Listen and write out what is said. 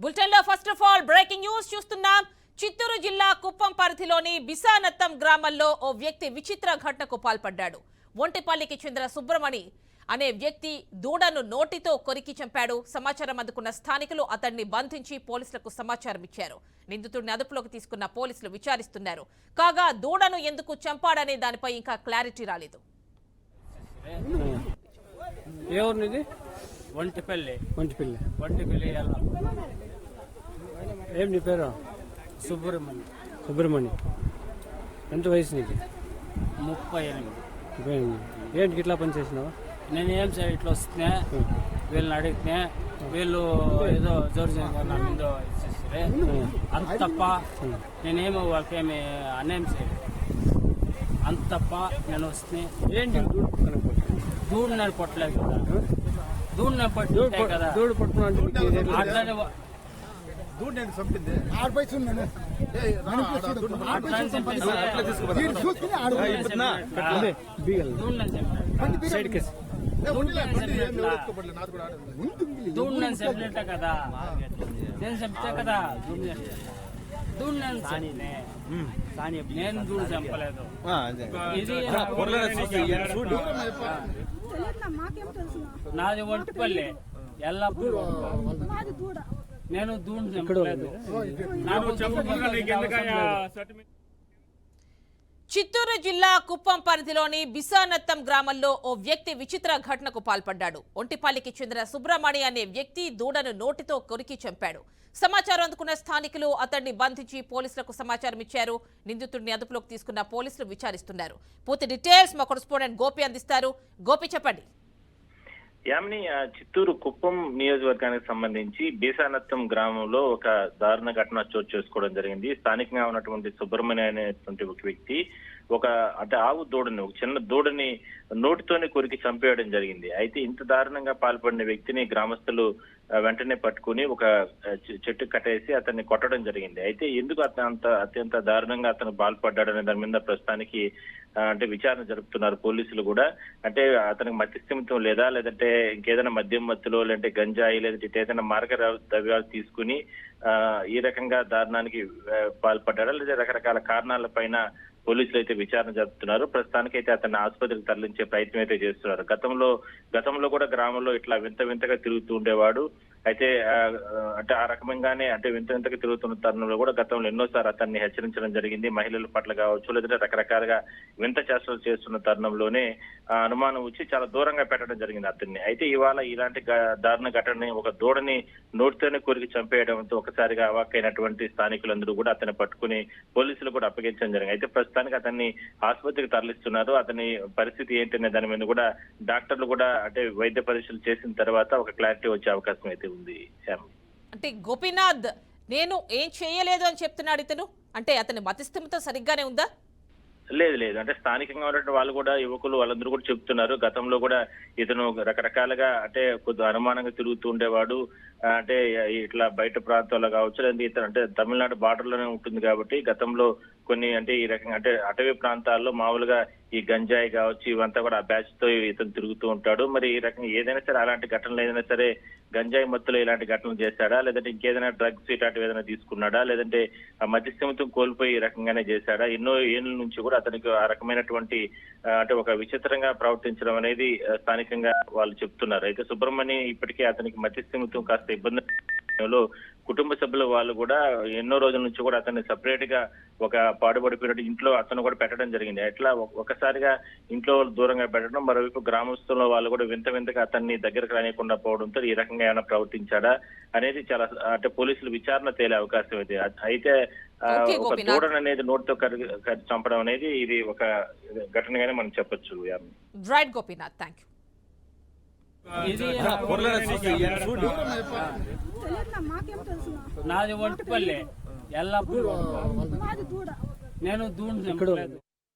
Bulletin లో first of all breaking news చూస్తున్నాం. చిత్తూరు జిల్లా కుప్పం పరిధిలోని బిసానత్తం గ్రామంలో ఓ వ్యక్తి విచిత్ర ఘటనకు పాల్పడ్డాడు. ఒంటిపల్లికి చెందిన సుబ్రమణి అనే వ్యక్తి దూడను నోటితో కొరికి చంపాడు. సమాచారం అందుకున్న స్థానికులు అతన్ని బంధించి పోలీసులకు సమాచారం ఇచ్చారు. నిందితుడిని అదుపులోకి తీసుకున్న పోలీసులు విచారిస్తున్నారు. కాగా దూడను ఎందుకు చంపాడనే దానిపై ఇంకా క్లారిటీ రాలేదు. ఒంటిపల్లి ఏం నీ పేరు? సుబ్రహ్మణ్యం. ఎంత వయసు నీకు? 38. ఏంటి ఇట్లా పని చేసినావా? నేను ఏం సార్ ఇట్లా వస్తున్నా, వీళ్ళని అడిగితే వీళ్ళు ఏదో జోరుగా నా మీద ఇచ్చేసారే. అంత తప్ప నేనేమో వాళ్ళకేమి అన్యాయం చేయలేదు. అంత తప్ప నేను వస్తున్నా. ఏంటి దూడు నేను పొట్టలేదు కదా, దూడు నేను పట్టు కదా, దూడు పట్టుకున్నా అట్లానే సైడ్ కేసు దూడు నేను చెప్పినట్టే కదా, నేను చెప్తే కదా దూడు నేను దూడు చంపలేదు. ఇది నాది ఒంటిపల్లి ఎల్లప్పుడు నేను దూడు చంపలేదు. చిత్తూరు జిల్లా కుప్పం పరిధిలోని బిసానత్తం గ్రామంలో ఓ వ్యక్తి విచిత్ర ఘటనకు పాల్పడ్డాడు. ఒంటిపల్లికి చెందిన సుబ్రమణి అనే వ్యక్తి దూడను నోటితో కొరికి చంపాడు. సమాచారం అందుకున్న స్థానికులు అతన్ని బంధించి పోలీసులకు సమాచారం ఇచ్చారు. నిందితుడిని అదుపులోకి తీసుకున్న పోలీసులు విచారిస్తున్నారు. పూర్తి డీటెయిల్స్ మా కరెస్పాండెంట్ గోపి అందిస్తారు. గోపి, చెప్పండి. యామిని, చిత్తూరు కుప్పం నియోజకవర్గానికి సంబంధించి బీసానత్తం గ్రామంలో ఒక దారుణ ఘటన చోటు చేసుకోవడం జరిగింది. స్థానికంగా ఉన్నటువంటి సుబ్రహ్మణ్య అనేటువంటి ఒక వ్యక్తి అంటే ఆవు దూడని, ఒక చిన్న దూడని నోటితోనే కొరికి చంపేయడం జరిగింది. అయితే ఇంత దారుణంగా పాల్పడిన వ్యక్తిని గ్రామస్తులు వెంటనే పట్టుకుని ఒక చెట్టు కట్టేసి అతన్ని కొట్టడం జరిగింది. అయితే ఎందుకు అత్యంత దారుణంగా అతను పాల్పడ్డాడనే దాని మీద ప్రస్తుతానికి అంటే విచారణ జరుపుతున్నారు పోలీసులు కూడా. అంటే అతనికి మత్స్యస్థిమితం లేదా, లేదంటే ఇంకేదైనా మద్యం మత్తులో, లేదంటే గంజాయి, లేదంటే ఏదైనా మార్గ ద్రవ్యాలు తీసుకుని ఈ రకంగా దారుణానికి పాల్పడ్డాడా, లేదా రకరకాల కారణాల పైన పోలీసులు అయితే విచారణ జరుపుతున్నారు. ప్రస్తుతానికి అయితే అతన్ని ఆసుపత్రికి తరలించే ప్రయత్నం అయితే చేస్తున్నారు. గతంలో కూడా గ్రామంలో ఇట్లా వింతగా తిరుగుతూ ఉండేవాడు. అయితే అంటే ఆ రకంగానే అంటే వింతగా తిరుగుతున్న తరుణంలో కూడా గతంలో ఎన్నోసార్లు అతన్ని హెచ్చరించడం జరిగింది. మహిళల పట్ల కావచ్చు, లేదంటే రకరకాలుగా వింత చేష్టలు చేస్తున్న తరుణంలోనే అనుమానం వచ్చి చాలా దూరంగా పెట్టడం జరిగింది అతన్ని. అయితే ఇవాళ ఇలాంటి దారుణ ఘటనని, ఒక దూడని నోటితోనే కొరికి చంపేయడంతో ఒకసారిగా అవాక్కైనటువంటి స్థానికులందరూ కూడా అతన్ని పట్టుకుని పోలీసులు కూడా అప్పగించడం జరిగింది. అయితే ప్రస్తుతానికి అతన్ని ఆసుపత్రికి తరలిస్తున్నారు. అతని పరిస్థితి ఏంటనే దాని మీద కూడా డాక్టర్లు కూడా అంటే వైద్య పరీక్షలు చేసిన తర్వాత ఒక క్లారిటీ వచ్చే అవకాశం అయితే ఉంది. అంటే గోపీనాథ్ నేను ఏం చేయలేదు అని చెప్తున్నాడు ఇతను. అంటే అతని మతిస్థిమితం సరిగ్గానే ఉందా? లేదు, అంటే స్థానికంగా ఉన్నటువంటి వాళ్ళు కూడా, యువకులు వాళ్ళందరూ కూడా చెప్తున్నారు. గతంలో కూడా ఇతను రకరకాలుగా అంటే కొద్దిగా అనుమానంగా తిరుగుతూ ఉండేవాడు. అంటే ఇట్లా బయట ప్రాంతాల్లో కావచ్చు, లేదంటే ఇతను అంటే తమిళనాడు బార్డర్ లోనే ఉంటుంది కాబట్టి గతంలో కొన్ని అంటే ఈ రకంగా అంటే అటవీ ప్రాంతాల్లో మామూలుగా ఈ గంజాయి కావచ్చు ఇవంతా కూడా ఆ బ్యాచ్ తో ఇతను తిరుగుతూ ఉంటాడు. మరి ఈ రకంగా ఏదైనా సరే అలాంటి ఘటనలు ఏదైనా సరే గంజాయి మత్తులో ఇలాంటి ఘటనలు చేశాడా, లేదంటే ఇంకేదైనా డ్రగ్స్ ఇలాంటివి ఏదైనా తీసుకున్నాడా, లేదంటే ఆ మధ్యస్థిమితం కోల్పోయి ఈ రకంగానే చేశాడా? ఎన్నో ఏళ్ళ నుంచి కూడా అతనికి ఆ రకమైనటువంటి అంటే ఒక విచిత్రంగా ప్రవర్తించడం అనేది స్థానికంగా వాళ్ళు చెప్తున్నారు. అయితే సుబ్రహ్మణ్య ఇప్పటికే అతనికి మధ్యస్థిమితం కాస్త ఇబ్బంది కుటుంబ సభ్యుల వాళ్ళు కూడా ఎన్నో రోజుల నుంచి కూడా అతన్ని సపరేట్ గా ఒక పాడుపడిపోయినట్టు ఇంట్లో అతను కూడా పెట్టడం జరిగింది. ఎట్లా ఒకసారిగా ఇంట్లో దూరంగా పెట్టడం, మరోవైపు గ్రామస్తుల వాళ్ళు కూడా వింతగా అతన్ని దగ్గరకు రానియకుండా పోవడంతో ఈ రకంగా ఏమైనా ప్రవర్తించాడా అనేది చాలా అంటే పోలీసులు విచారణ తేలే అవకాశం అయితే. అయితే ఒక దూడన్ అనేది నోటితో చంపడం అనేది ఇది ఒక ఘటనగానే మనం చెప్పొచ్చు. Right Gopinath, thank you. నాది ఒంటిపల్లి ఎల్లప్పుడు నేను దూడు చంపలేదు.